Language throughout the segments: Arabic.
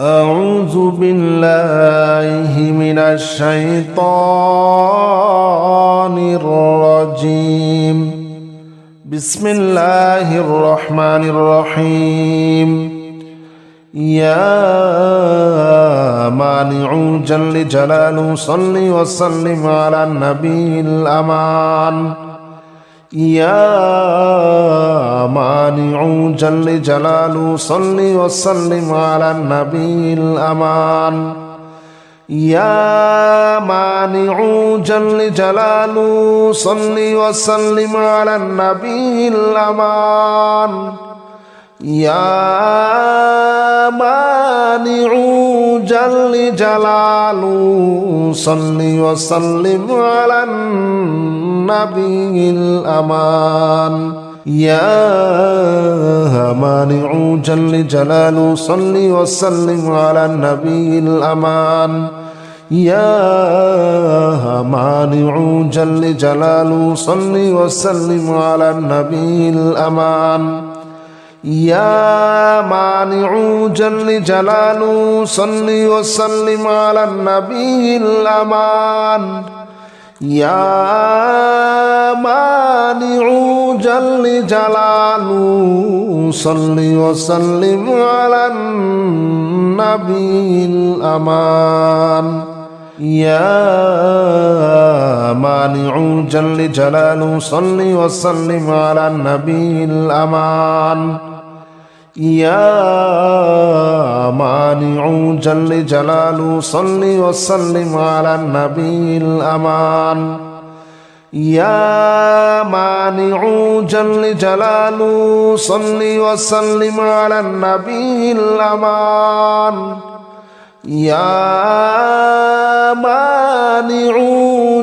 أعوذ بالله من الشيطان الرجيم. بسم الله الرحمن الرحيم. يا مانع جل جلاله صل وسلم على النبي الأمان. يا مانع جل جلاله صل وسلم على النبي الأمان. يا مانع جل جلاله صل وسلم على النبي الأمان. يا مانع جل جلاله صل وسلم على النبي الأمان. يا مانع جل جلاله صل وسلم على النبي الأمان. يا مانع جل جلاله صل وسلم على النبي الأمان. يا مانع جل جلاله صل وسلم على النبي الأمان. يا مانع جل جلاله صل وسلم على النبي الأمان. يا مانع جل جلاله صل وسلم على النبي الأمان. يا مانع جل جلاله صل وسلم على النبي الأمان. يا مانع جل جلاله صل وسلم على النبي الأمان. يا مانع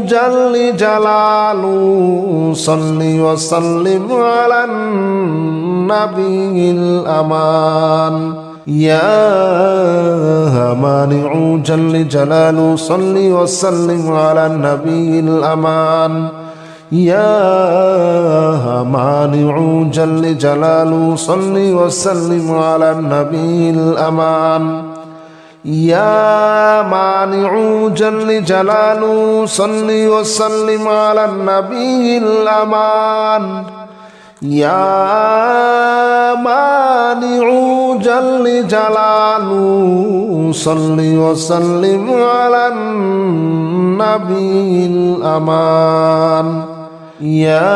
جل جلاله صل وسلم على النبي الأمان. يا مانع جل جلاله صل وسلم على النبي الأمان. يا مانع جل جلاله صل وسلم على النبي الأمان. يا مانع جل جلاله صل وسلم على النبي الأمان. يا مانع جل جلاله صل وسلم على النبي الأمان. يا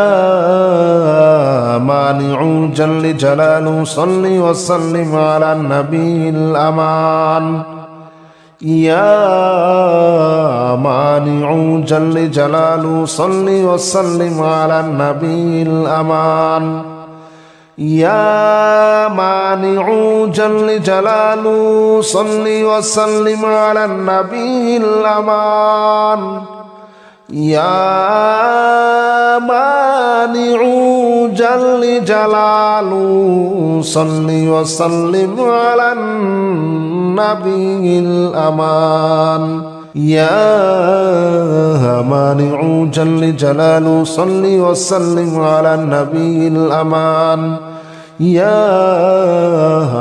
مانع جل جلاله صل وسلم على النبي الأمان. يا مانع جل جلاله صل وسلم على النبي الأمان. يا مانع جل جلاله صل وسلم على النبي الأمان. يا مانع جل جلاله صل وسلم على النبي الأمان. يا مانع جل جلاله صل وسلم على النبي الأمان. يا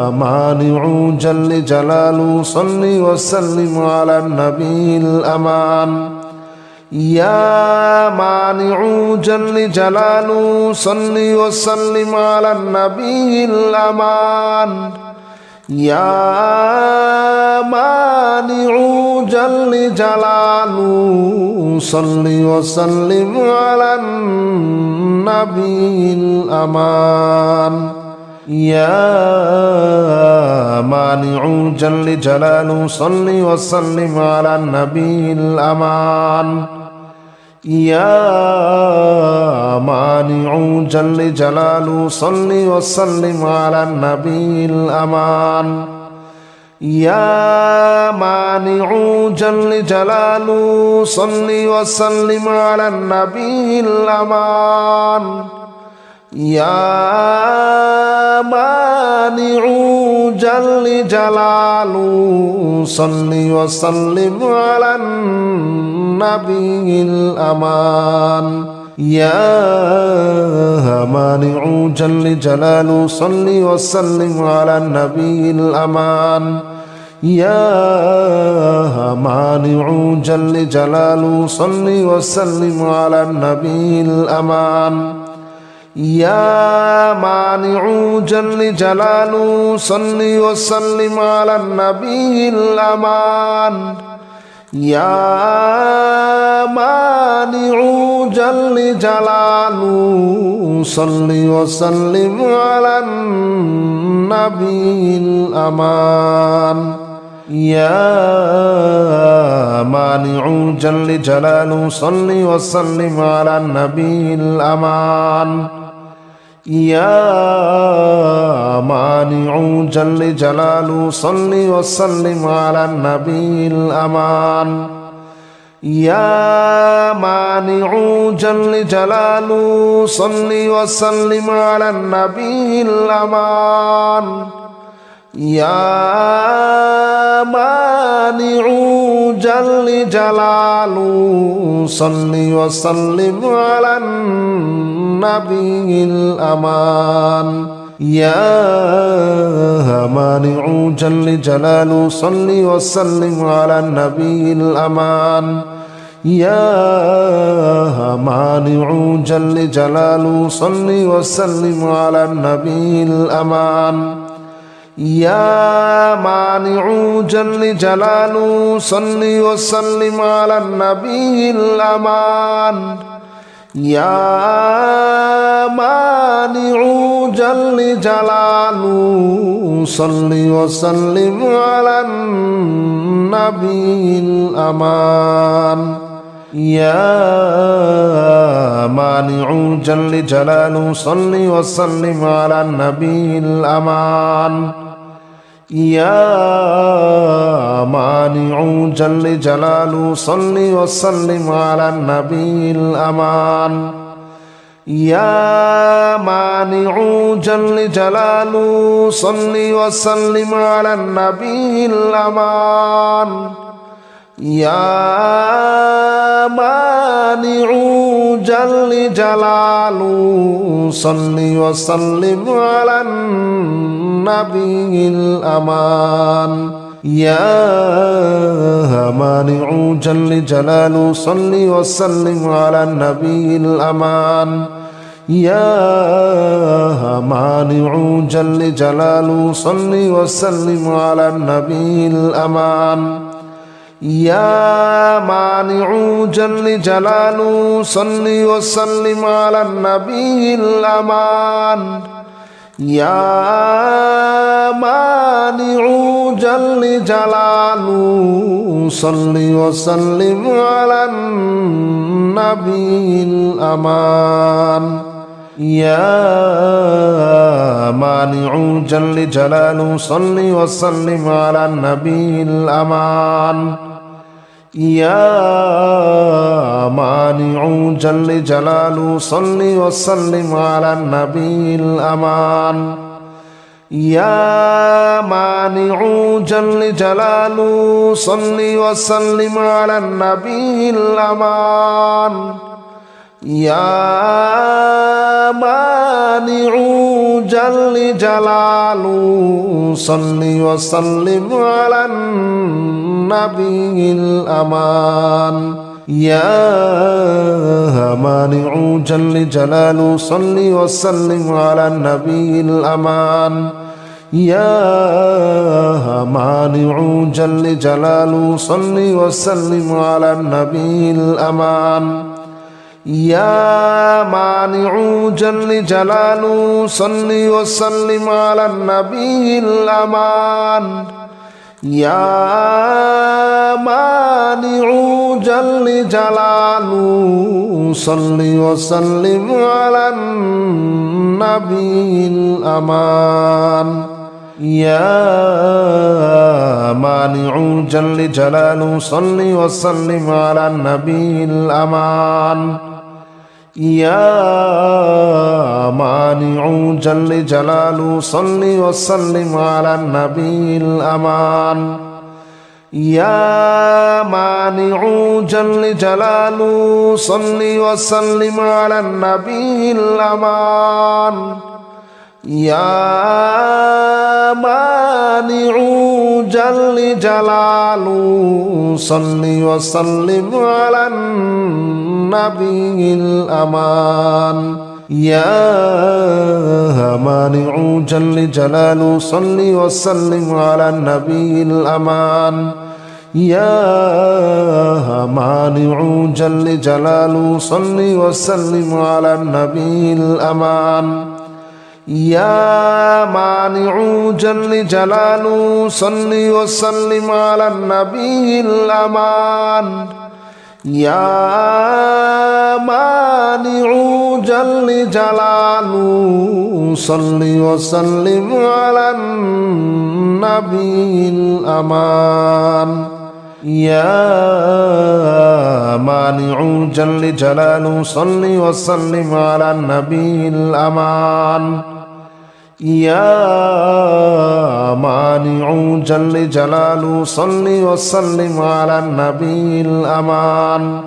مانع جل جلاله صل وسلم على النبي الأمان. يا مانع جل جلاله صل وسلم على النبي الأمان. يا مانع جل جلاله صل وسلم على النبي الأمان. يا مانع جل جلاله صل وسلم على النبي الأمان. يا مانع جل جلاله صل وسلم على النبي الأمان. يا مانع جل جلاله صل وسلم على النبي الأمان. يا مانع جل جلاله صل وسلم على النبي الأمان. يا مانع جل جلاله صل وسلم على النبي الأمان. يا مانع جل جلاله صل وسلم على النبي الأمان يا مانع جل جلاله صل وسلم على النبي الأمان يا مانع جل جلاله صل وسلم على النبي الأمان يا مانع جل جلاله صل وسلم على النبي الأمان يا مانع جل جلاله صل وسلم على النبي الأمان يا مانع جل جلاله صل وسلم على النبي الأمان يا مانع جل جلاله صل وسلم على النبي الأمان يا مانع جل جلاله صل وسلم على النبي الأمان يا مانع جل جلاله صل وسلم على النبي الأمان يا مانع جل جلاله صل وسلم على النبي الأمان يا مانع جل جلاله صل وسلم على النبي الأمان يا مانع جل جلاله صل وسلم على النبي الأمان يا مانع جل جلاله صل وسلم على النبي الأمان يا مانع جل جلاله صل وسلم على النبي الأمان يا مانع جل جلاله صل وسلم على النبي الأمان يا مانع جل جلاله صل وسلم على النبي الأمان يا مانع جل جلاله صل وسلم على النبي الأمان يا مانع جل جلاله صل وسلم على النبي الأمان يا مانع جل جلاله صل وسلم على النبي الأمان يا مانع جل جلاله صل وسلم على النبي الأمان يا مانع جل جلاله صل وسلم على النبي الأمان يا مانع جل جلاله صل وسلم على النبي الأمان يا مانع جل جلاله صل وسلم على النبي الأمان يا مانع جل جلاله صل وسلم على النبي الأمان يا مانع جل جلاله صل وسلم على النبي الأمان يا مانع جل جلاله صل وسلم على النبي الأمان يا مانع جل جلاله صل وسلم على النبي الأمان يا مانع جل جلاله صل وسلم على النبي الأمان يا مانع جل جلاله صل وسلم على النبي الأمان يا مانع جل جلاله صل وسلم على النبي الأمان يا مانع جل جلاله صل وسلم على النبي الأمان يا مانع جل جلاله صل وسلم على النبي الأمان يا مانع جل جلاله صل وسلم على النبي الأمان يا مانع جل جلاله صل وسلم على النبي الأمان يا مانع جل جلاله صل وسلم على النبي الأمان يا مانع جل جلاله صل وسلم على النبي الأمان يا مانع جل جلاله صل وسلم على النبي الأمان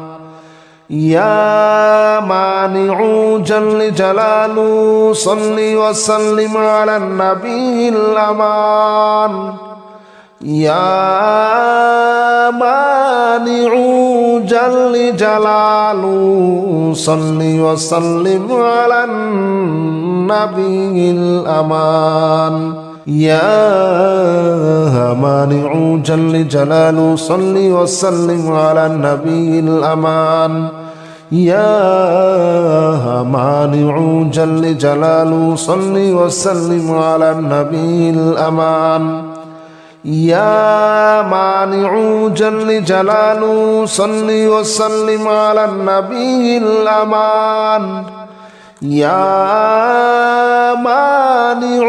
يا مانع جل جلاله صل وسلم على النبي الأمان يا مانع جل جلاله صل وسلم على النبي الأمان يا مانع جل جلاله صل وسلم على النبي الأمان يا مانع جل جلاله صل وسلم على النبي الأمان يا مانع جل جلاله صل وسلم على النبي الأمان يا مانع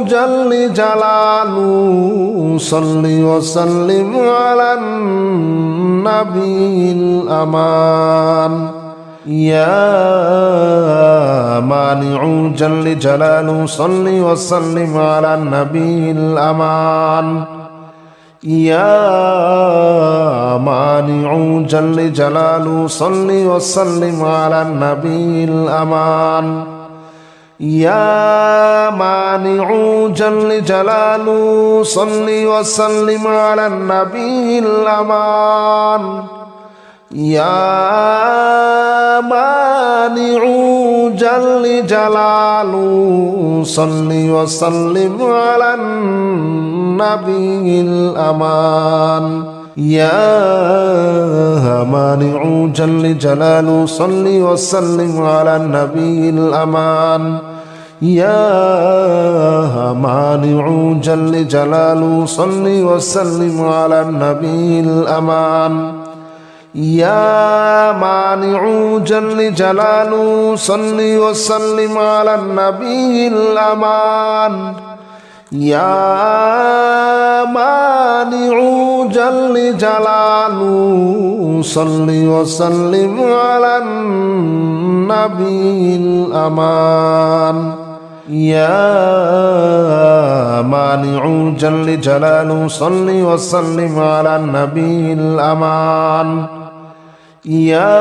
جل جلاله صل وسلم على النبي الأمان يا مانع جل جلاله صل وسلم على النبي الأمان يا مانع جل جلاله صل وسلم على النبي الأمان يا مانع جل جلاله صل وسلم على النبي الأمان يا مانع جل جلاله صل وسلم على النبي الأمان يا مانع جل جلاله صل وسلم على النبي الأمان يا مانع جل جلاله صل وسلم على النبي الأمان يا مانع جل جلاله صل وسلم على النبي الأمان يا مانع جل جلاله صل وسلم على النبي الأمان يا مانع جل جلاله صل وسلم على النبي الأمان يا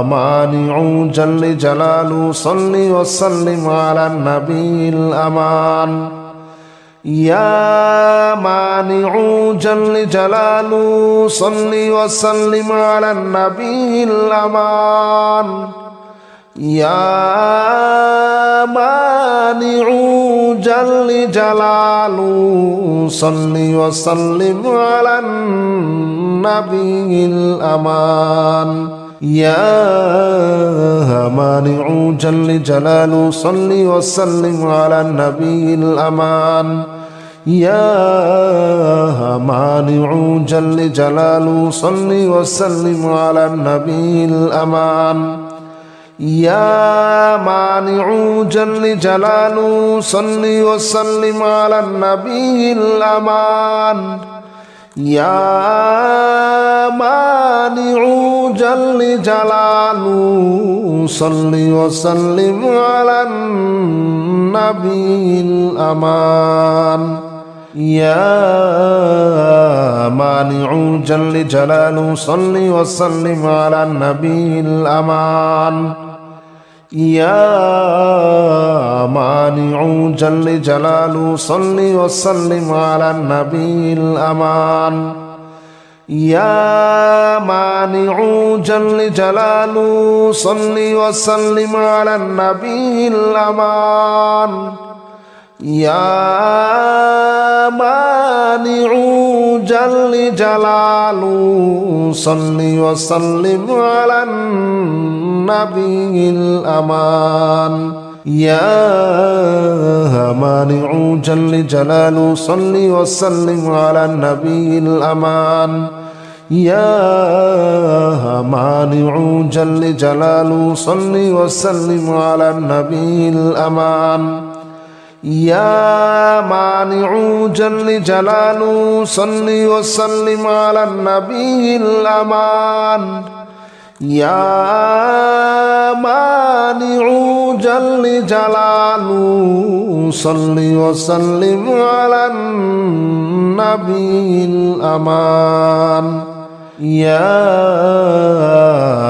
مانع جل جلاله صل وسلم على النبي الأمان يا مانع جل جلاله صل وسلم على النبي الأمان يا مانع جل جلاله صل وسلم على النبي الأمان يا مانع جل جلاله صل وسلم على النبي الأمان يا مانع جل جلاله صل وسلم على النبي الأمان يا مانع جل جلاله صل وسلم على النبي الأمان يا مانع جل جلاله صل وسلم على النبي الأمان يا مانع جل جلاله صل وسلم على النبي الأمان يا مانع جل جلاله صل وسلم على النبي الأمان يا مانع جل جلاله صل وسلم على النبي الأمان يا مانع جل جلاله صل وسلم على النبي الأمان يا مانع جل جلاله صل وسلم على النبي الأمان يا مانع جل جلاله صل وسلم على النبي الأمان يا مانع جل جلاله صل وسلم على النبي الأمان يا مانع جل جلاله صل وسلم على النبي الأمان يا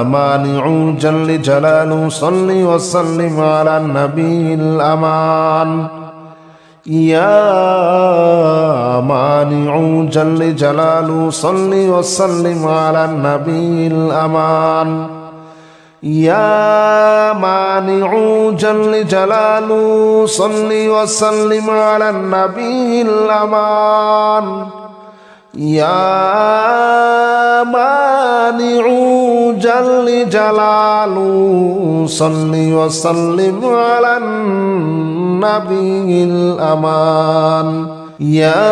مانع جل جلاله صل وسلم على النبي الأمان يا مانع جل جلاله صل وسلم على النبي الأمان يا مانع جل جلاله صل وسلم على النبي الأمان يا مانع جل جلاله صل وسلم على النبي الأمان يا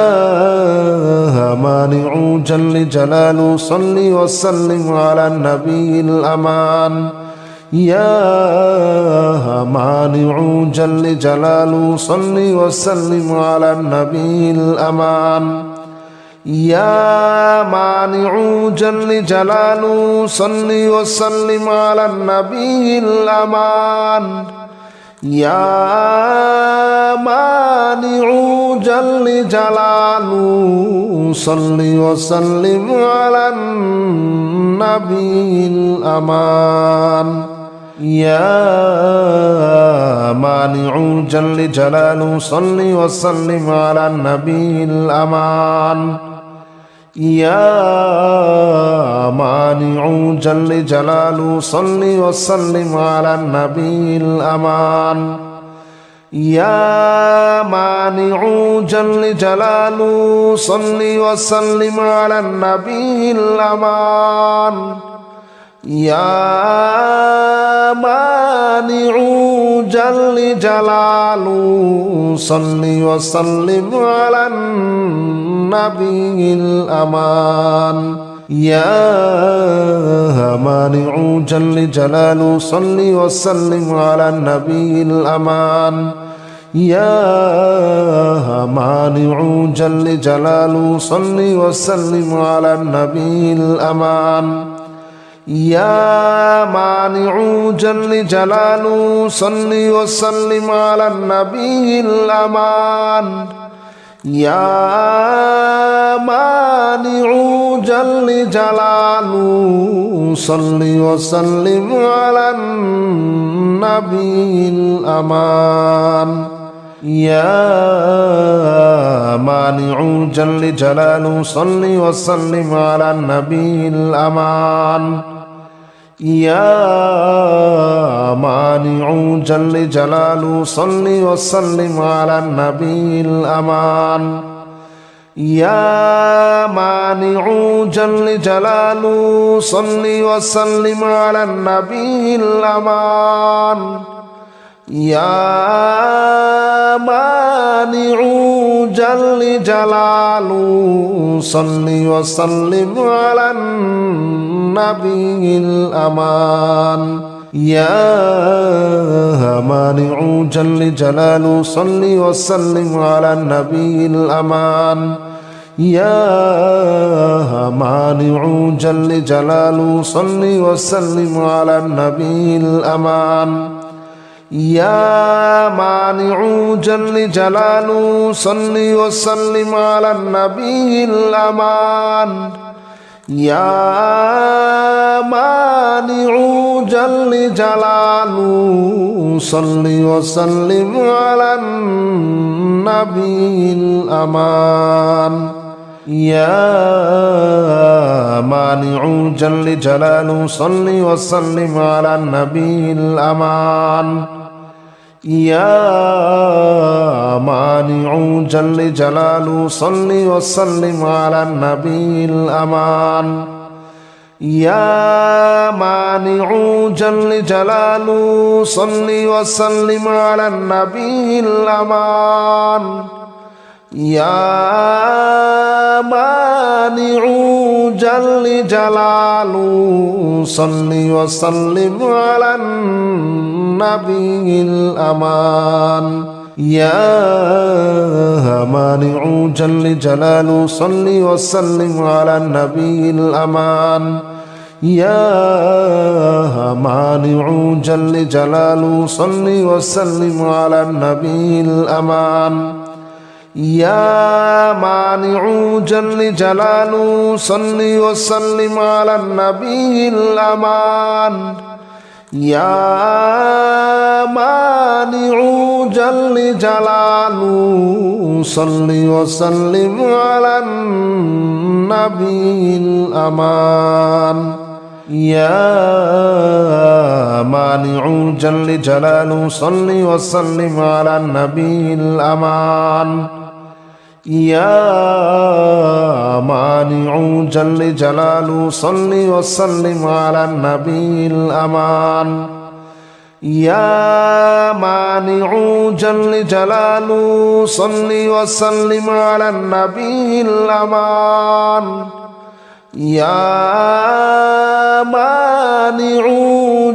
مانع جل جلاله صل وسلم على النبي الأمان يا مانع جل جلاله صل وسلم على النبي الأمان يا مانع جل جلاله صل وسلم على النبي الأمان يا مانع جل جلاله صل وسلم على النبي الأمان يا مانع جل جلاله صل وسلم على النبي الأمان يا مانع جل جلاله صل وسلم على النبي الأمان يا مانع جل جلاله صل وسلم على النبي الأمان يا مانع جل جلاله صل وسلم على النبي الأمان يا مانع جل جلاله صل وسلم على النبي الأمان يا مانع جل جلاله صل وسلم على النبي الأمان يا مانع جل جلاله صل وسلم على النبي الأمان يا مانع جل جلاله صل وسلم على النبي الأمان يا مانع جل جلاله صل وسلم على النبي الأمان يا مانع جل جلاله صل وسلم على النبي الأمان يا مانع جل جلاله صل وسلم على النبي الأمان يا مانع جل جلاله صل وسلم على النبي الأمان يا مانع جل جلاله صل وسلم على النبي الأمان يا مانع جل جلاله صل وسلم على النبي الأمان يا مانع جل جلاله صل وسلم على النبي الأمان يا مانع جل جلاله صل وسلم على النبي الأمان يا مانع جل جلاله صل وسلم على النبي الأمان يا مانع جل جلاله صل وسلم على النبي الأمان يا مانع جل جلاله صل وسلم على النبي الأمان يا مانع جل جلاله صل وسلم على النبي الأمان يا مانع جل جلاله صل وسلم على النبي الأمان يا مانع جل جلاله صل وسلم على النبي الأمان يا مانع جل جلاله صل وسلم على النبي الأمان يا مانع جل جلاله صل وسلم على النبي الأمان يا مانع جل جلاله صل وسلم على النبي الأمان يا مانع جل جلاله صل وسلم على النبي الأمان يا مانع جل جلاله صل وسلم على النبي الأمان يا مانع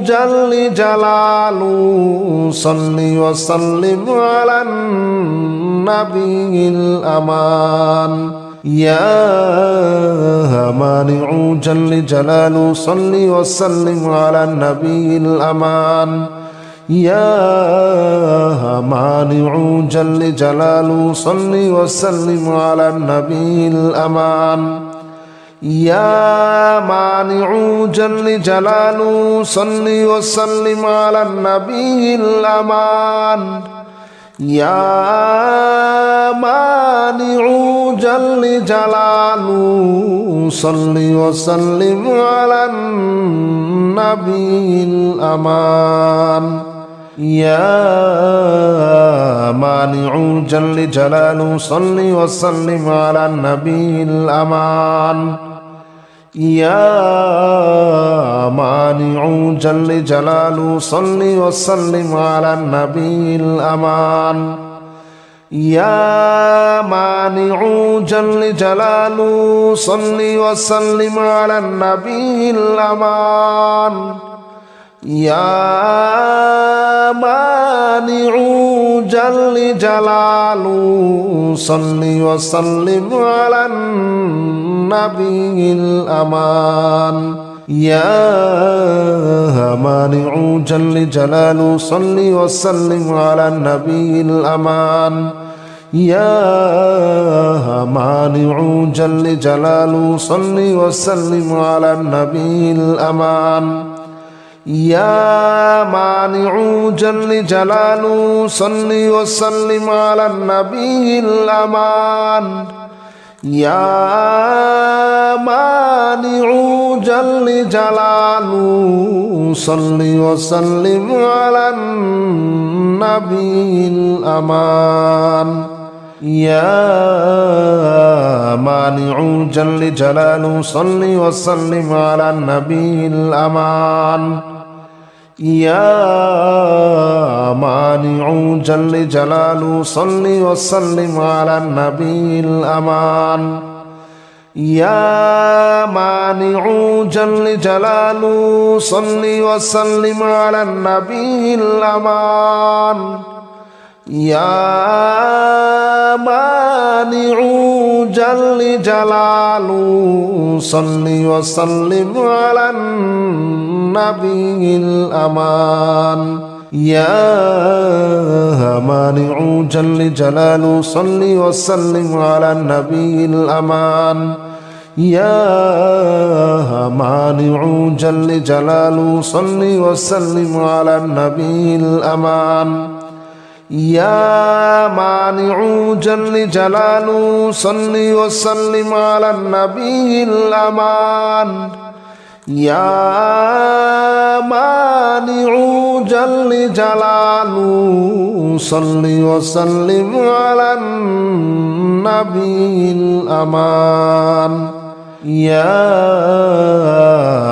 جل جلاله صل وسلم على النبي الأمان يا مانع جل جلاله صل وسلم على النبي الأمان يا مانع جل جلاله صل وسلم على النبي الأمان يا مانع جل جلاله صل وسلم على النبي الأمان يا مانع جل جلاله صل وسلم على النبي الأمان يا مانع جل جلاله صل وسلم على النبي الأمان يا مانع جل جلاله صل وسلم على النبي الأمان يا مانع جل جلاله صل وسلم على النبي الأمان يا مانع جل جلاله صل وسلم على النبي الأمان يا مانع جل جلاله صل وسلم على النبي الأمان يا مانع جل جلاله صل وسلم على النبي الأمان يا مانع جل جلاله صل وسلم على النبي الأمان يا مانع جل جلاله صل وسلم على النبي الأمان يا مانع جل جلاله صل وسلم على النبي الأمان يا مانع جل جلاله صل وسلم على النبي الأمان يا مانع جل جلاله صل وسلم على النبي الأمان يا مانع جل جلاله صل وسلم على النبي الأمان يا مانع جل جلاله صل وسلم على النبي الأمان يا مانع جل جلاله صل وسلم على النبي الأمان يا مانع جل جلاله صل وسلم على النبي الأمان يا مانع جل جلاله صل وسلم على النبي الأمان يا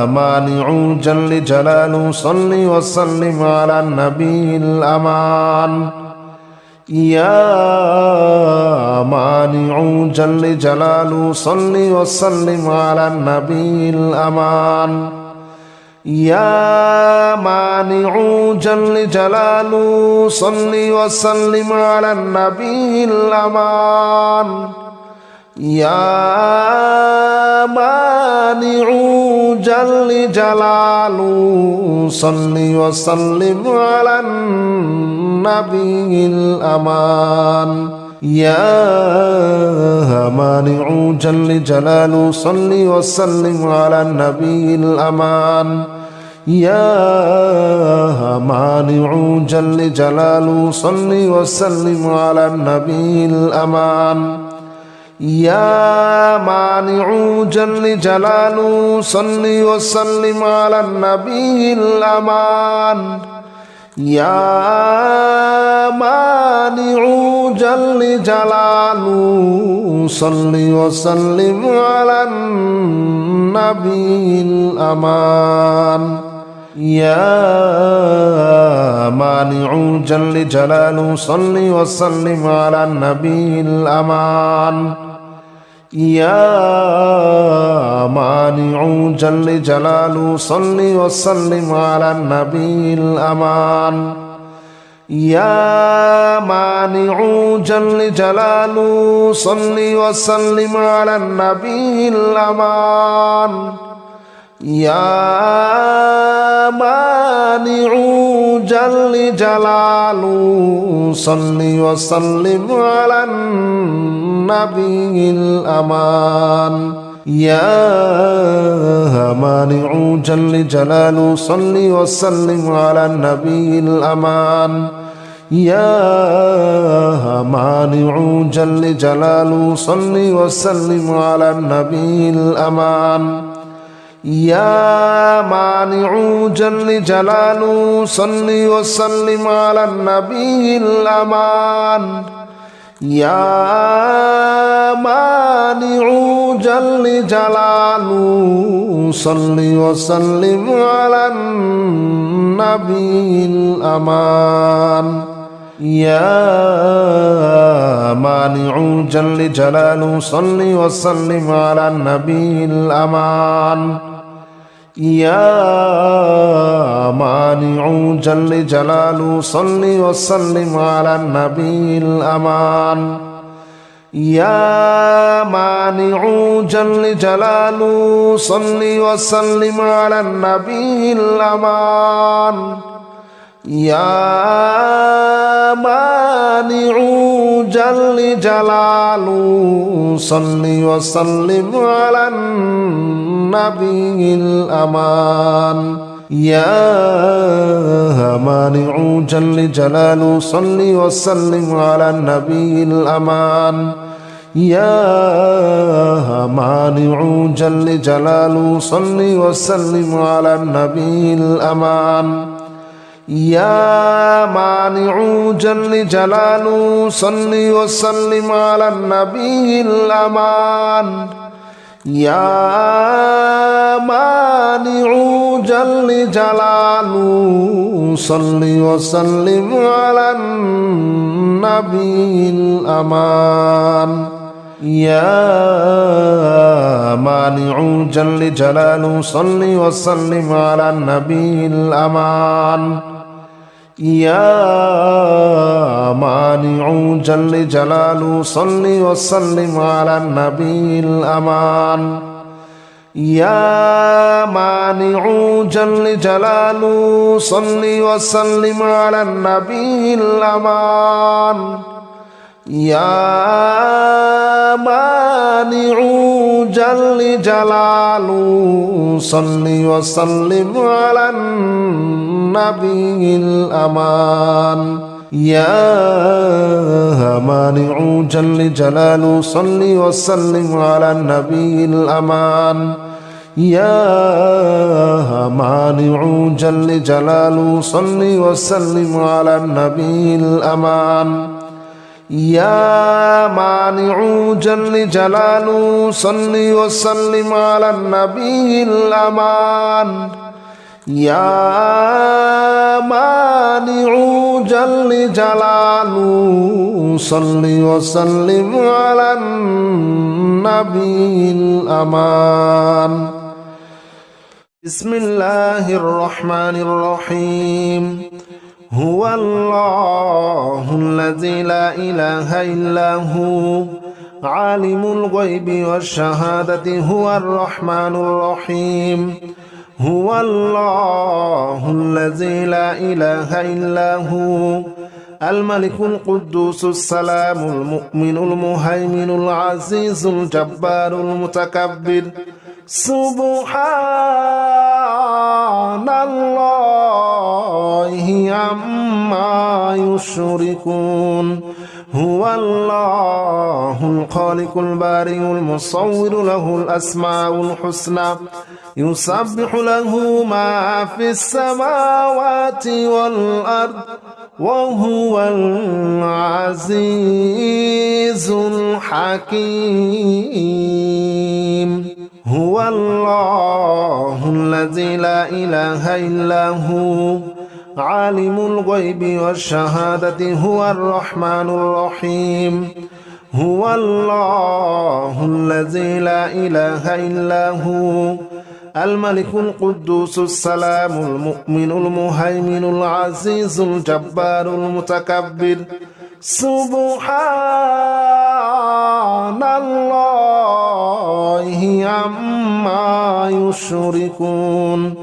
مانع جل جلاله صل وسلم على النبي الأمان يا مانع جل جلاله صل وسلم على النبي الأمان يا مانع جل جلاله صل وسلم على النبي الأمان يا مانع جل جلاله صل وسلم على النبي الأمان يا مانع جل جلاله صل وسلم على النبي الأمان يا مانع جل جلاله صل وسلم على النبي الأمان يا مانع جل جلاله صل وسلم على النبي الأمان يا مانع جل جلاله صل وسلم على النبي الأمان يا مانع جل جلاله صل وسلم على النبي الأمان يا مانع جل جلاله صل وسلم على النبي الأمان يا مانع جل جلاله صل وسلم على النبي الأمان يا مانع جل جلاله صل وسلم على النبي الأمان يا مانع جل جلاله صل وسلم على النبي الأمان يا مانع جل جلاله صل وسلم على النبي الأمان يا مانع جل جلاله صل وسلم على النبي الأمان يا مانع جل جلاله صل وسلم على النبي الأمان يا مانع جل جلاله صل وسلم على النبي الأمان يا مانع جل جلاله صل وسلم على النبي الأمان يا مانع جل جلاله صل وسلم على النبي الأمان يا مانع جل جلاله صل وسلم على النبي الأمان يا مانع جل جلاله صل وسلم على النبي الأمان يا مانع جل جلاله صل وسلم على النبي الأمان يا مانع جل جلاله صل وسلم على النبي الأمان يا مانع جل جلاله صل وسلم على النبي الأمان يا مانع جل جلاله صل وسلم على النبي الأمان يا مانع جل جلاله صل وسلم على النبي الأمان يا مانع جل جلاله صل وسلم على النبي الأمان يا مانع جل جلاله صل وسلم على النبي الأمان يا مانع جل جلاله صل وسلم على النبي الأمان يا مانع جل جلاله صل وسلم على النبي الأمان يا مانع جل جلاله صل وسلم على النبي الأمان يا مانع جل جلاله صل وسلم على النبي الأمان بسم الله الرحمن الرحيم هو الله الذي لا إله إلا هو عالم الغيب والشهادة هو الرحمن الرحيم هو الله الذي لا إله إلا هو الملك القدوس السلام المؤمن المهيمن العزيز الجبار المتكبر سبحان الله عما يشركون هو الله الخالق البارئ المصور له الأسماء الحسنى يسبح له ما في السماوات والأرض وهو العزيز الحكيم هو الله الذي لا إله إلا هو عالم الغيب والشهادة هو الرحمن الرحيم هو الله الذي لا إله إلا هو الملك القدوس السلام المؤمن المهيمن العزيز الجبار المتكبر سبحان الله عما يشركون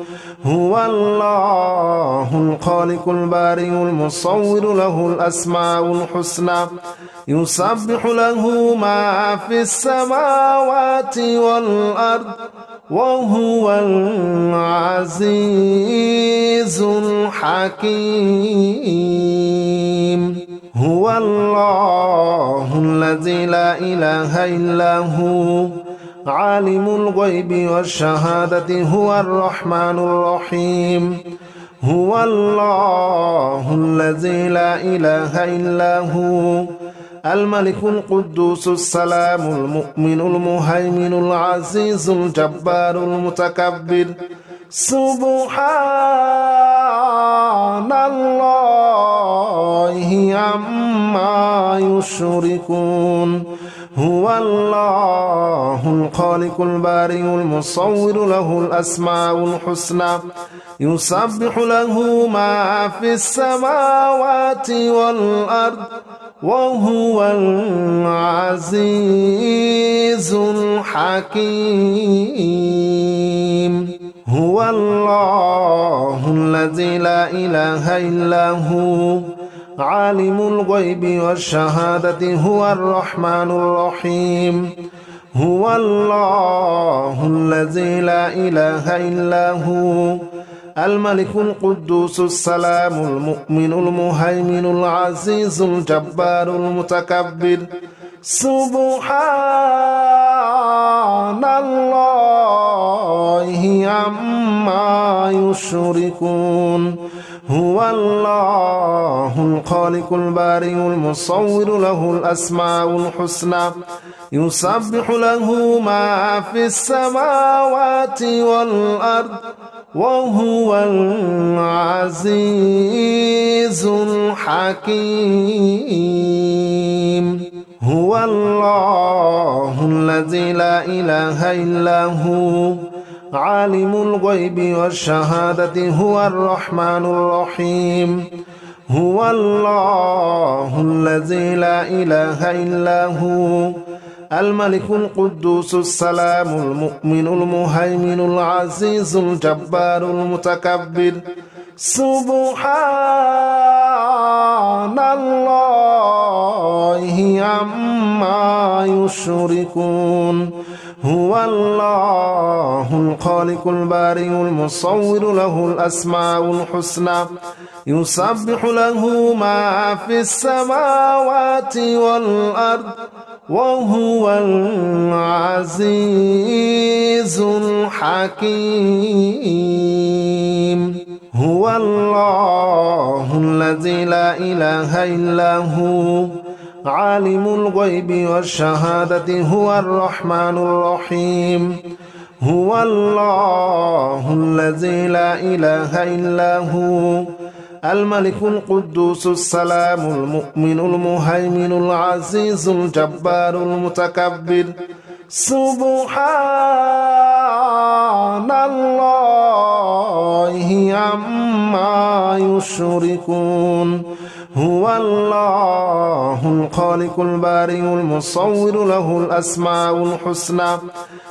هو الله الخالق البارئ المصور له الأسماء الحسنى يسبح له ما في السماوات والأرض وهو العزيز الحكيم هو الله الذي لا إله إلا هو عالم الغيب والشهادة هو الرحمن الرحيم هو الله الذي لا إله إلا هو الملك القدوس السلام المؤمن المهيمن العزيز الجبار المتكبر سبحان الله عما يشركون هو الله الخالق البارئ المصور له الأسماء الحسنى يسبح له ما في السماوات والأرض وهو العزيز الحكيم هو الله الذي لا إله إلا هو عالم الغيب والشهادة هو الرحمن الرحيم هو الله الذي لا إله إلا هو الملك القدوس السلام المؤمن المهيمن العزيز الجبار المتكبر سبحان الله عما يشركون هو الله الخالق البارئ المصور له الأسماء الحسنى يسبح له ما في السماوات والأرض وهو العزيز الحكيم هو الله الذي لا إله إلا هو عالم الغيب والشهادة هو الرحمن الرحيم هو الله الذي لا إله إلا هو الملك القدوس السلام المؤمن المهيمن العزيز الجبار المتكبر سبحان الله عما يشركون هو الله الخالق البارئ المصور له الأسماء الحسنى يسبح له ما في السماوات والأرض وهو العزيز الحكيم هو الله الذي لا إله إلا هو عالم الغيب والشهادة هو الرحمن الرحيم هو الله الذي لا إله إلا هو الملك القدوس السلام المؤمن المهيمن العزيز الجبار المتكبر سبحان الله عما يشركون هو الله الخالق البارئ المصور له الأسماء الحسنى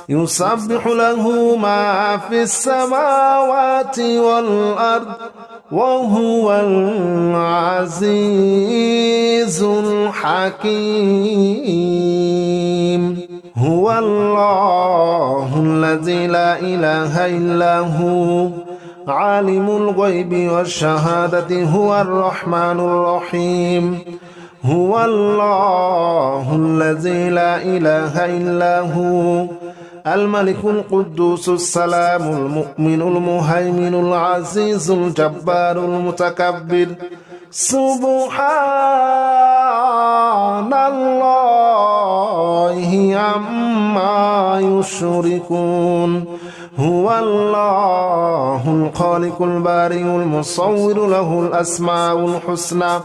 يسبح له ما في السماوات والأرض وهو العزيز الحكيم هو الله الذي لا إله إلا هو عالم الغيب والشهادة هو الرحمن الرحيم هو الله الذي لا إله إلا هو الملك القدوس السلام المؤمن المهيمن العزيز الجبار المتكبر سبحان الله عما يشركون هو الله الخالق البارئ المصور له الأسماء الحسنى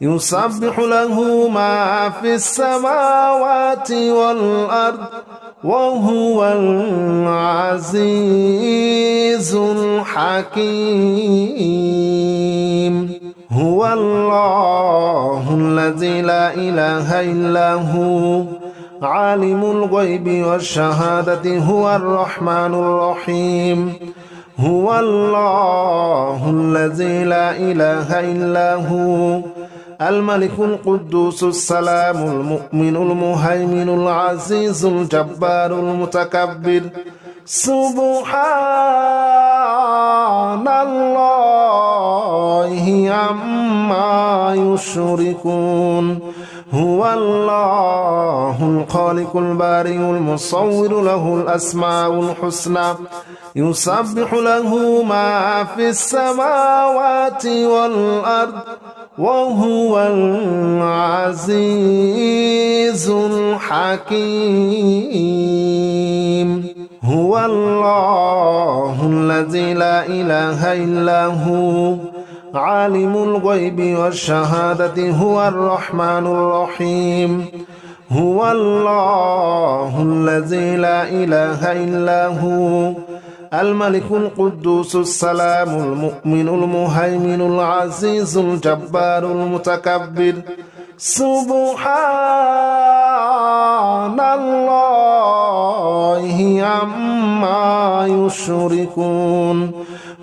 يسبح له ما في السماوات والأرض وهو العزيز الحكيم هو الله الذي لا إله إلا هو عالم الغيب والشهادة هو الرحمن الرحيم هو الله الذي لا إله إلا هو الملك القدوس السلام المؤمن المهيمن العزيز الجبار المتكبر سبحان الله عما يشركون هو الله الخالق البارئ المصور له الأسماء الحسنى يسبح له ما في السماوات والأرض وهو العزيز الحكيم هو الله الذي لا إله إلا هو عالم الغيب والشهادة هو الرحمن الرحيم هو الله الذي لا إله إلا هو الملك القدوس السلام المؤمن المهيمن العزيز الجبار المتكبر سبحان الله عما يشركون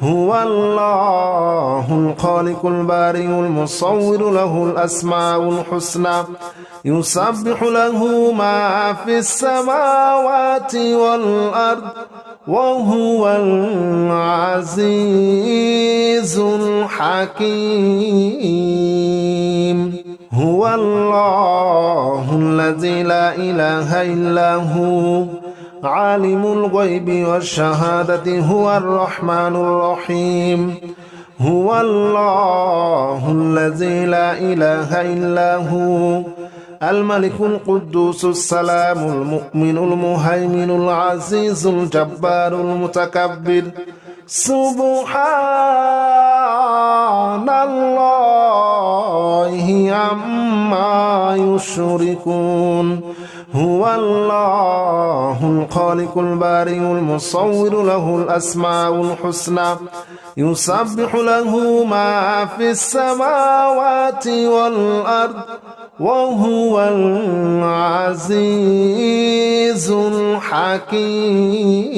هو الله الخالق البارئ المصور له الأسماء الحسنى يسبح له ما في السماوات والأرض وهو العزيز الحكيم هو الله الذي لا إله إلا هو عالم الغيب والشهادة هو الرحمن الرحيم هو الله الذي لا إله إلا هو الملك القدوس السلام المؤمن المهيمن العزيز الجبار المتكبر سبحان الله عما يشركون هو الله الخالق البارئ المصور له الأسماء الحسنى يسبح له ما في السماوات والأرض وهو العزيز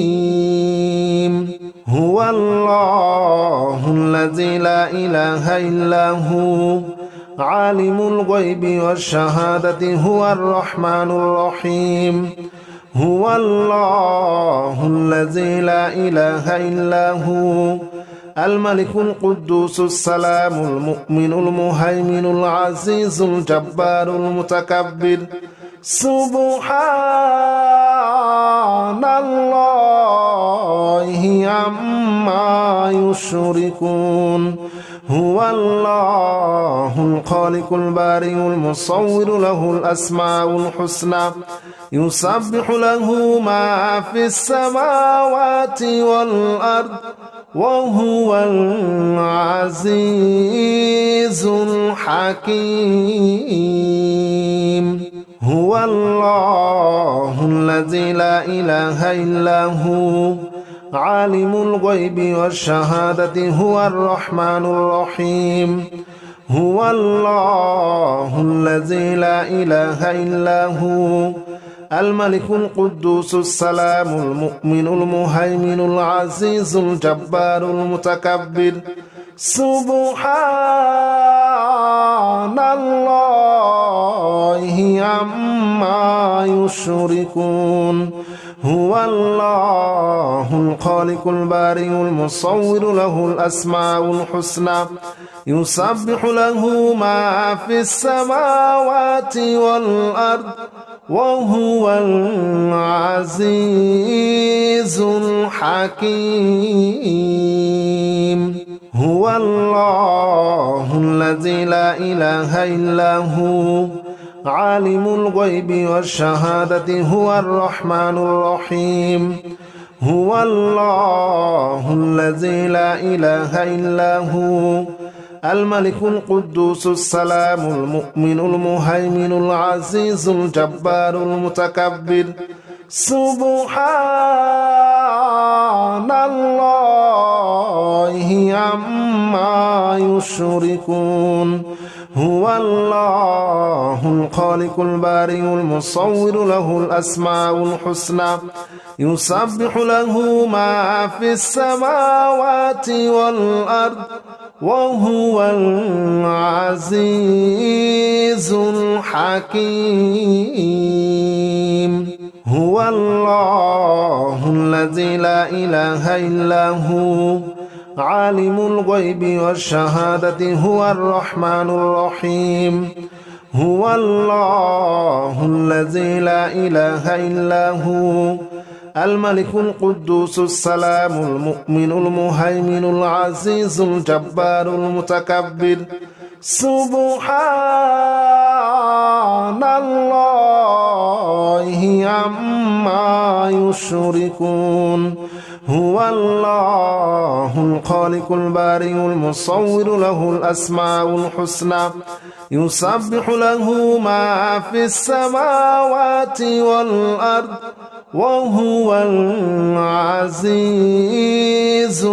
الحكيم هو الله الذي لا إله إلا هو عالم الغيب والشهادة هو الرحمن الرحيم هو الله الذي لا إله إلا هو الملك القدوس السلام المؤمن المهيمن العزيز الجبار المتكبر سبحان الله عما يشركون هو الله الخالق البارئ المصور له الأسماء الحسنى يسبح له ما في السماوات والأرض وهو العزيز الحكيم هو الله الذي لا إله إلا هو عالم الغيب والشهادة هو الرحمن الرحيم هو الله الذي لا إله إلا هو الملك القدوس السلام المؤمن المهيمن العزيز الجبار المتكبر سبحان الله عما يشركون هو الله الخالق البارئ المصور له الأسماء الحسنى يسبح له ما في السماوات والأرض وهو العزيز الحكيم هو الله الذي لا إله إلا هو عالم الغيب والشهادة هو الرحمن الرحيم هو الله الذي لا إله إلا هو الملك القدوس السلام المؤمن المهيمن العزيز الجبار المتكبر سبحان الله عما يشركون هو الله الخالق البارئ المصور له الأسماء الحسنى يسبح له ما في السماوات والأرض وهو العزيز الحكيم هو الله الذي لا إله إلا هو عالم الغيب والشهادة هو الرحمن الرحيم هو الله الذي لا إله إلا هو الملك القدوس السلام المؤمن المهيمن العزيز الجبار المتكبر سبحان الله عما يشركون هو الله الخالق البارئ المصور له الأسماء الحسنى يسبح له ما في السماوات والأرض وهو العزيز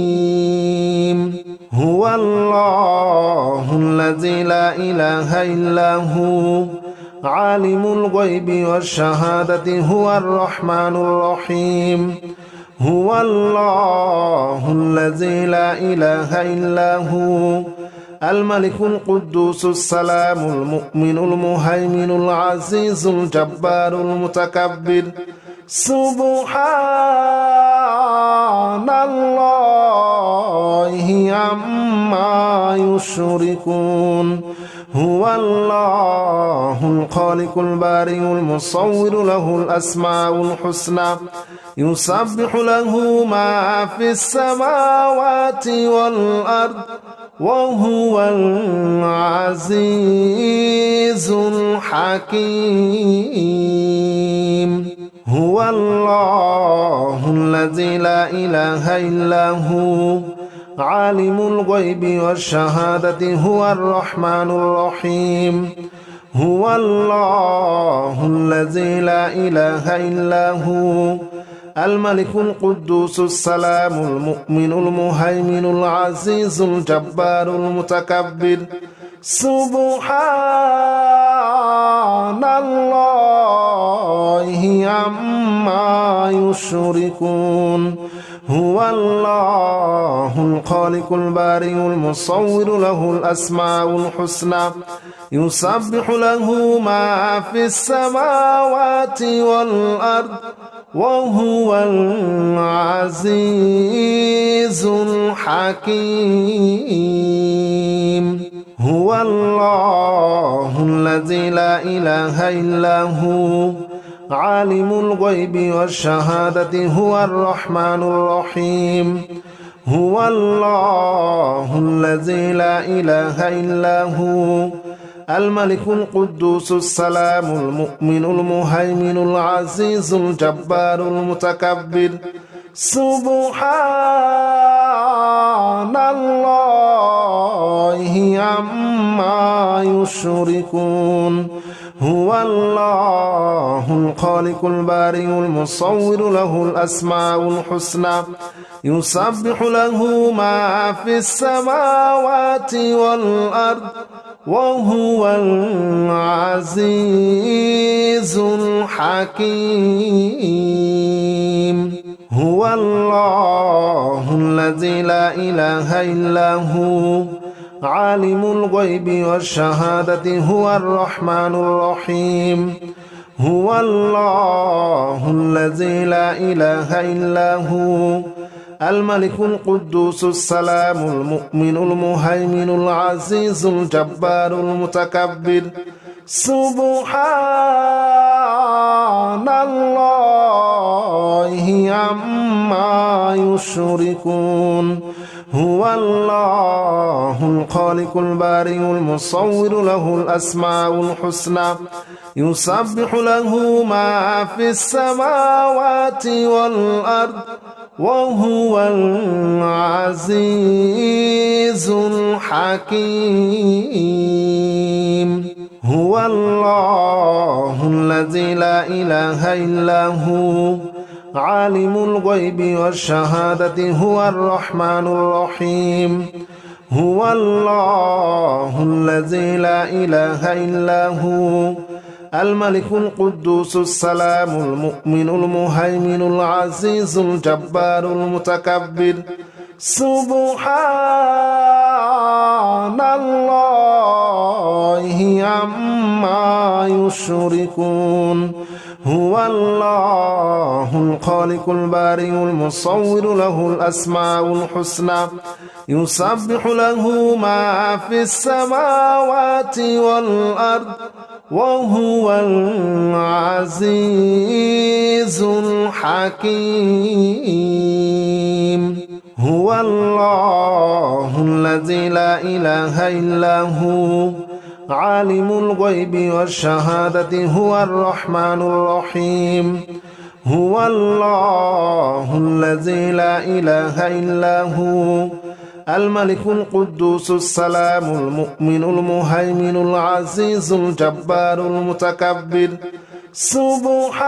الحكيم هو الله الذي لا إله إلا هو عالم الغيب والشهادة هو الرحمن الرحيم هو الله الذي لا إله إلا هو الملك القدوس السلام المؤمن المهيمن العزيز الجبار المتكبر سبحان الله عما يشركون هو الله الخالق البارئ المصور له الأسماء الحسنى يسبح له ما في السماوات والأرض وهو العزيز الحكيم هو الله الذي لا إله إلا هو عالم الغيب والشهادة هو الرحمن الرحيم هو الله الذي لا إله إلا هو الملك القدوس السلام المؤمن المهيمن العزيز الجبار المتكبر سبحان الله عما يشركون هو الله الخالق البارئ المصور له الأسماء الحسنى يسبح له ما في السماوات والأرض وهو العزيز الحكيم هو الله الذي لا إله إلا هو عالم الغيب والشهادة هو الرحمن الرحيم هو الله الذي لا إله إلا هو الملك القدوس السلام المؤمن المهيمن العزيز الجبار المتكبر سبحان الله عما يشركون هو الله الخالق البارئ المصور له الأسماء الحسنى يسبح له ما في السماوات والأرض وهو العزيز الحكيم هو الله الذي لا إله إلا هو عالم الغيب والشهادة هو الرحمن الرحيم هو الله الذي لا إله إلا هو الملك القدوس السلام المؤمن المهيمن العزيز الجبار المتكبر سبحان الله عما يشركون هو الله الخالق البارئ المصور له الأسماء الحسنى يسبح له ما في السماوات والأرض وهو العزيز الحكيم هو الله الذي لا إله إلا هو عالم الغيب والشهادة هو الرحمن الرحيم هو الله الذي لا إله إلا هو الملك القدوس السلام المؤمن المهيمن العزيز الجبار المتكبر سبحان الله عما يشركون هو الله الخالق البارئ المصور له الأسماء الحسنى يسبح له ما في السماوات والأرض وهو العزيز الحكيم هو الله الذي لا إله إلا هو عالم الغيب والشهادة هو الرحمن الرحيم هو الله الذي لا إله إلا هو الملك القدوس السلام المؤمن المهيمن العزيز الجبار المتكبر سبحان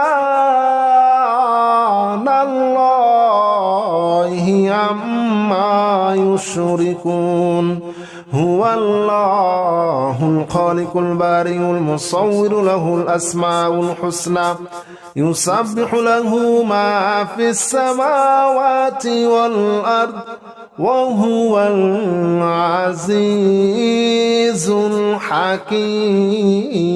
الله عما يشركون هو الله الخالق البارئ المصور له الأسماء الحسنى يسبح له ما في السماوات والأرض وهو العزيز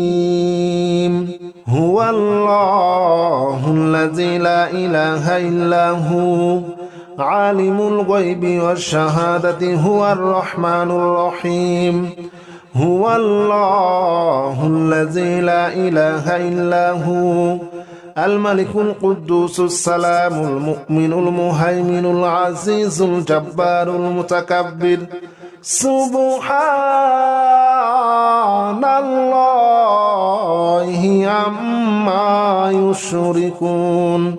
الحكيم هو الله الذي لا إله إلا هو عالم الغيب والشهادة هو الرحمن الرحيم هو الله الذي لا إله إلا هو الملك القدوس السلام المؤمن المهيمن العزيز الجبار المتكبر سبحان الله عما يشركون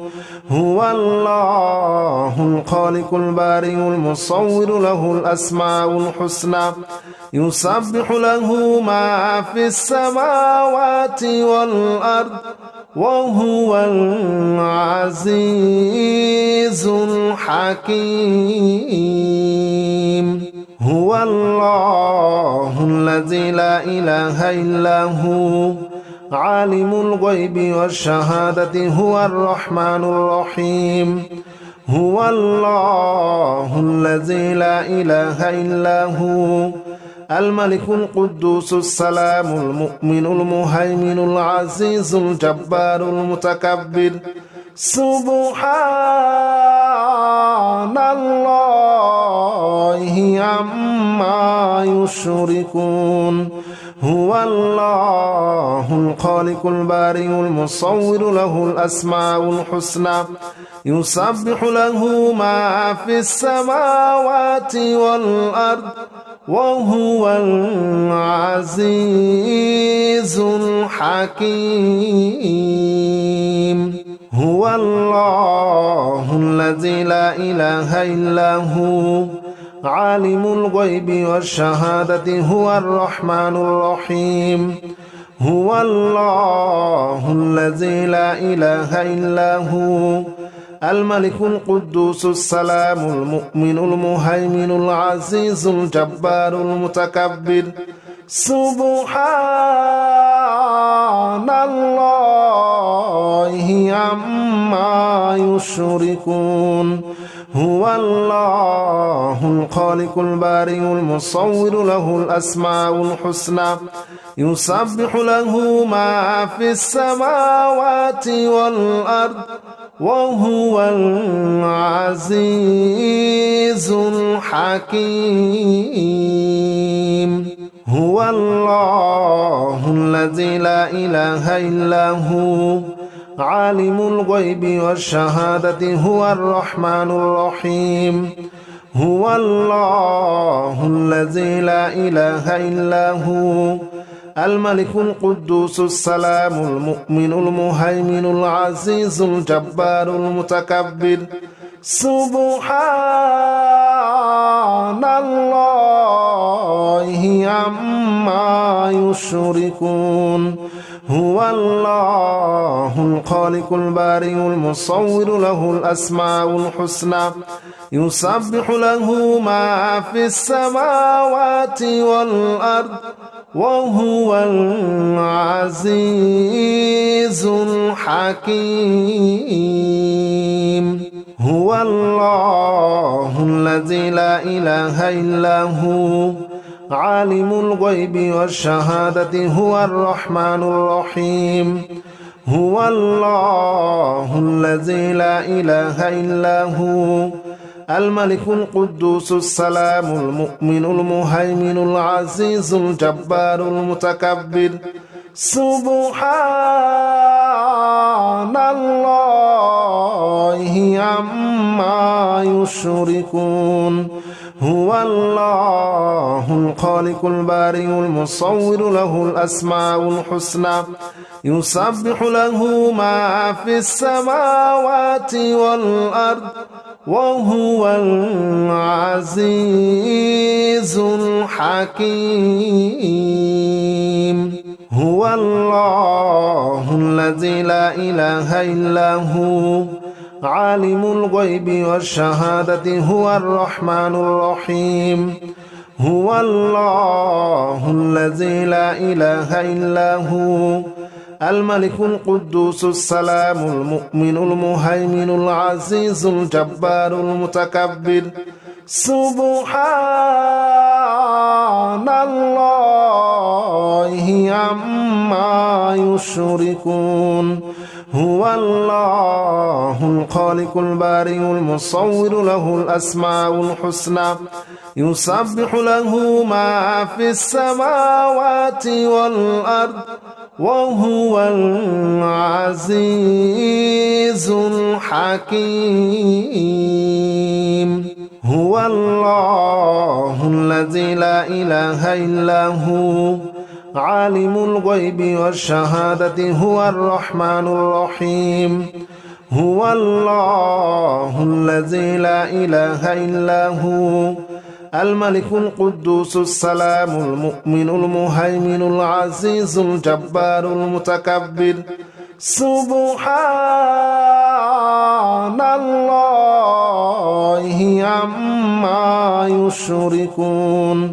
هو الله الخالق البارئ المصور له الأسماء الحسنى يسبح له ما في السماوات والأرض وهو العزيز الحكيم هو الله الذي لا إله إلا هو عالم الغيب والشهادة هو الرحمن الرحيم هو الله الذي لا إله إلا هو الملك القدوس السلام المؤمن المهيمن العزيز الجبار المتكبر سبحان الله عما يشركون هو الله الخالق البارئ المصور له الأسماء الحسنى يسبح له ما في السماوات والأرض وهو العزيز الحكيم هو الله الذي لا إله إلا هو عالم الغيب والشهادة هو الرحمن الرحيم هو الله الذي لا إله إلا هو الملك القدوس السلام المؤمن المهيمن العزيز الجبار المتكبر سبحان الله عما يشركون هو الله الخالق البارئ المصور له الأسماء الحسنى يسبح له ما في السماوات والأرض وهو العزيز الحكيم هو الله الذي لا إله إلا هو عالم الغيب والشهادة هو الرحمن الرحيم هو الله الذي لا إله إلا هو الملك القدوس السلام المؤمن المهيمن العزيز الجبار المتكبر سبحان الله عما يشركون هو الله الخالق البارئ المصور له الأسماء الحسنى يسبح له ما في السماوات والأرض وهو العزيز الحكيم هو الله الذي لا إله إلا هو عالم الغيب والشهادة هو الرحمن الرحيم هو الله الذي لا إله إلا هو الملك القدوس السلام المؤمن المهيمن العزيز الجبار المتكبر سبحان الله عما يشركون هو الله الخالق البارئ المصور له الأسماء الحسنى يسبح له ما في السماوات والأرض وهو العزيز الحكيم هو الله الذي لا إله إلا هو عالم الغيب والشهادة هو الرحمن الرحيم هو الله الذي لا إله إلا هو الملك القدوس السلام المؤمن المهيمن العزيز الجبار المتكبر سبحان الله عما يشركون هو الله الخالق البارئ المصور له الأسماء الحسنى يسبح له ما في السماوات والأرض وهو العزيز الحكيم هو الله الذي لا إله إلا هو عالم الغيب والشهادة هو الرحمن الرحيم هو الله الذي لا إله إلا هو الملك القدوس السلام المؤمن المهيمن العزيز الجبار المتكبر سبحان الله عما يشركون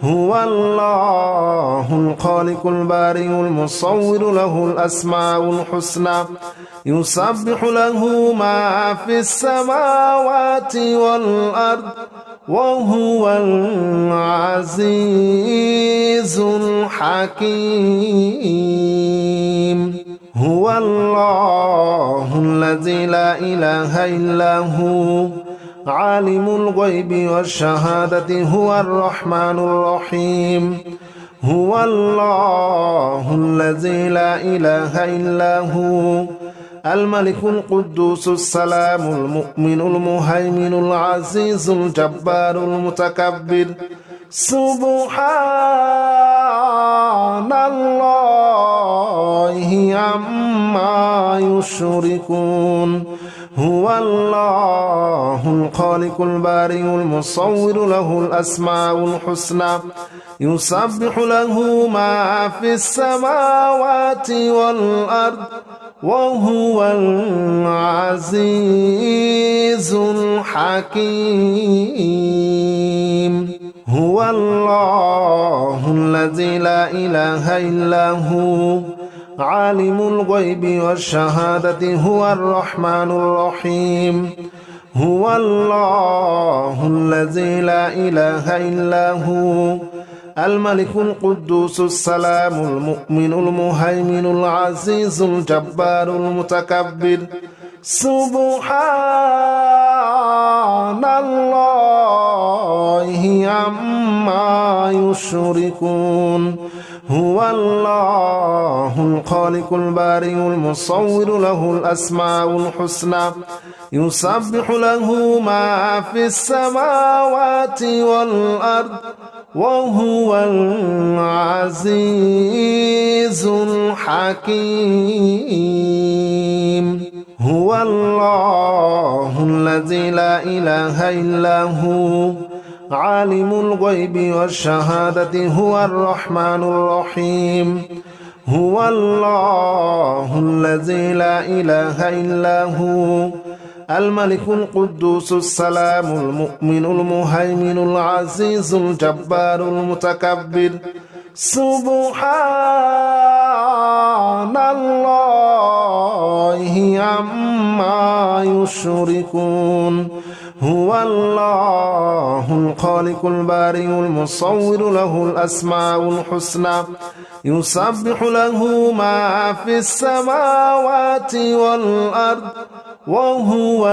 هو الله الخالق البارئ المصور له الأسماء الحسنى يسبح له ما في السماوات والأرض وهو العزيز الحكيم هو الله الذي لا إله إلا هو عالم الغيب والشهادة هو الرحمن الرحيم هو الله الذي لا إله إلا هو الملك القدوس السلام المؤمن المهيمن العزيز الجبار المتكبر سبحان الله عما يشركون هو الله الخالق البارئ المصور له الأسماء الحسنى يسبح له ما في السماوات والأرض وهو العزيز الحكيم هو الله الذي لا إله إلا هو عالم الغيب والشهادة هو الرحمن الرحيم هو الله الذي لا إله إلا هو الملك القدوس السلام المؤمن المهيمن العزيز الجبار المتكبر سبحان الله عما يشركون هو الله الخالق البارئ المصور له الأسماء الحسنى يسبح له ما في السماوات والأرض وهو العزيز الحكيم هو الله الذي لا إله إلا هو عالم الغيب والشهادة هو الرحمن الرحيم هو الله الذي لا إله إلا هو الملك القدوس السلام المؤمن المهيمن العزيز الجبار المتكبر سبحان الله عما يشركون هو الله الخالق البارئ المصور له الأسماء الحسنى يسبح له ما في السماوات والأرض وهو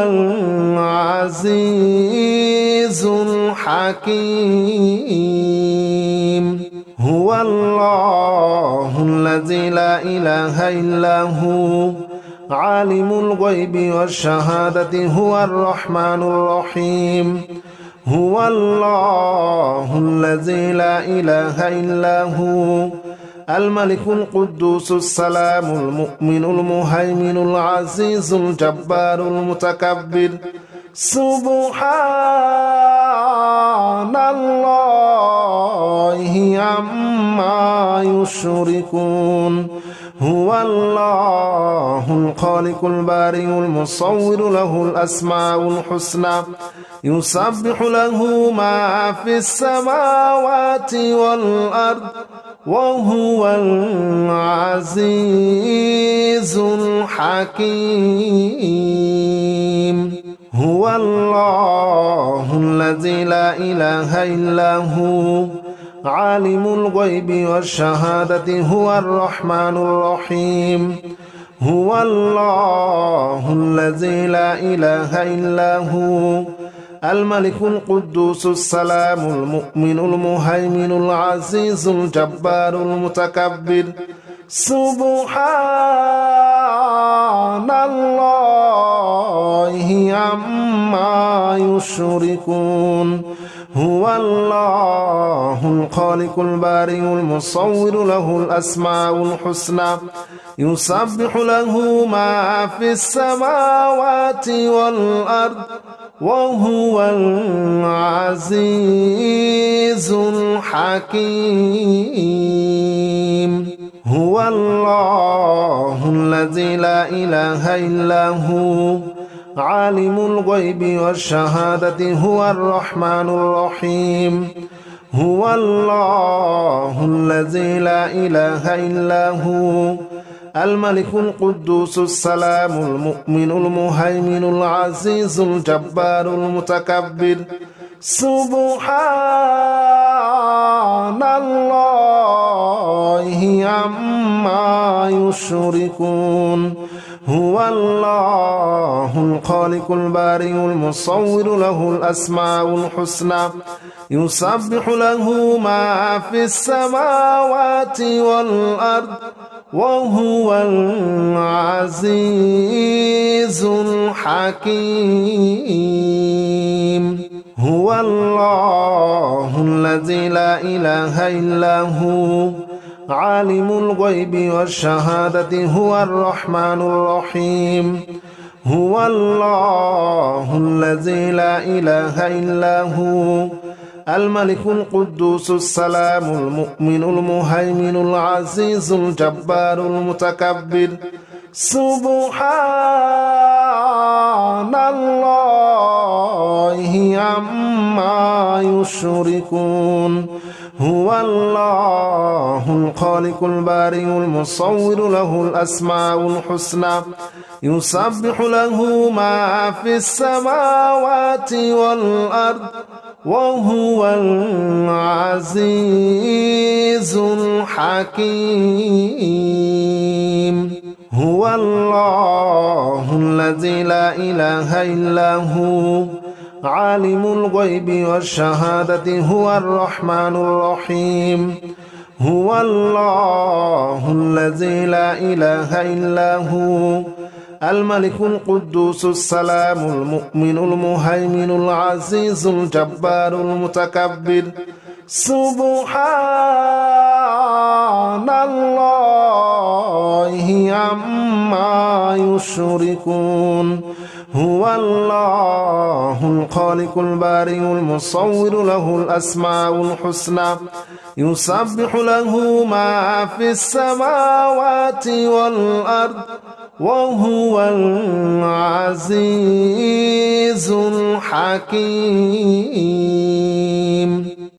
العزيز الحكيم هو الله الذي لا إله إلا هو عالم الغيب والشهادة هو الرحمن الرحيم هو الله الذي لا إله إلا هو الملك القدوس السلام المؤمن المهيمن العزيز الجبار المتكبر سبحان الله عما يشركون هو الله الخالق البارئ المصور له الأسماء الحسنى يسبح له ما في السماوات والأرض وهو العزيز الحكيم هو الله الذي لا إله إلا هو عالم الغيب والشهادة هو الرحمن الرحيم هو الله الذي لا إله إلا هو الملك القدوس السلام المؤمن المهيمن العزيز الجبار المتكبر سبحان الله عما يشركون هو الله الخالق البارئ المصور له الأسماء الحسنى يسبح له ما في السماوات والأرض وهو العزيز الحكيم هو الله الذي لا إله إلا هو عالم الغيب والشهادة هو الرحمن الرحيم هو الله الذي لا إله إلا هو الملك القدوس السلام المؤمن المهيمن العزيز الجبار المتكبر سبحان الله عما يشركون هو الله الخالق البارئ المصور له الأسماء الحسنى يسبح له ما في السماوات والأرض وهو العزيز الحكيم هو الله الذي لا إله إلا هو عالم الغيب والشهادة هو الرحمن الرحيم هو الله الذي لا إله إلا هو الملك القدوس السلام المؤمن المهيمن العزيز الجبار المتكبر سبحان الله عما يشركون هو الله الخالق البارئ المصور له الأسماء الحسنى يسبح له ما في السماوات والأرض وهو العزيز الحكيم هو الله الذي لا إله إلا هو عالم الغيب والشهادة هو الرحمن الرحيم هو الله الذي لا إله إلا هو الملك القدوس السلام المؤمن المهيمن العزيز الجبار المتكبر سبحان الله عما يشركون هو الله الخالق البارئ المصور له الأسماء الحسنى يسبح له ما في السماوات والأرض وهو العزيز الحكيم